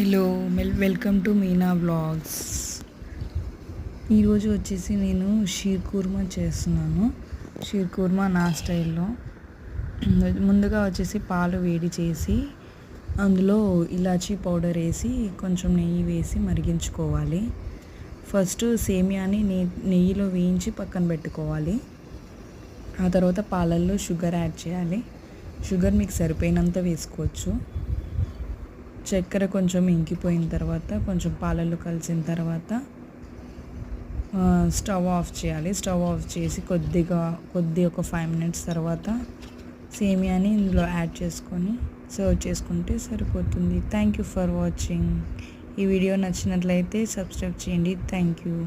Hello welcome to Meena vlogs. ఈరోజు వచ్చేసి నేను షీర్ కుర్మా చేస్తున్నాను. షీర్ కుర్మా నా స్టైల్లో. ముందుగా వచ్చేసి పాలు వేడి చేసి అందులో ఇలాచీ పౌడర్ వేసి కొంచెం నెయ్యి వేసి మరిగించుకోవాలి. ఫస్ట్ సేమియాని నెయ్యిలో వేయించి పక్కన పెట్టుకోవాలి. ఆ తర్వాత పాలల్లో షుగర్ యాడ్ చేయాలి. షుగర్ మీకు సరిపోయినంత వేసుకోవచ్చు. చక్కెర కొంచెం ఇంకిపోయిన తర్వాత కొంచెం పాలల్లో కలిసిన తర్వాత స్టవ్ ఆఫ్ చేయాలి. స్టవ్ ఆఫ్ చేసి కొద్ది ఒక 5 minutes తర్వాత సేమియాని ఇందులో యాడ్ చేసుకొని సర్వ్ చేసుకుంటే సరిపోతుంది. Thank you for watching. ఈ వీడియో నచ్చినట్లయితే సబ్స్క్రైబ్ చేయండి. Thank you.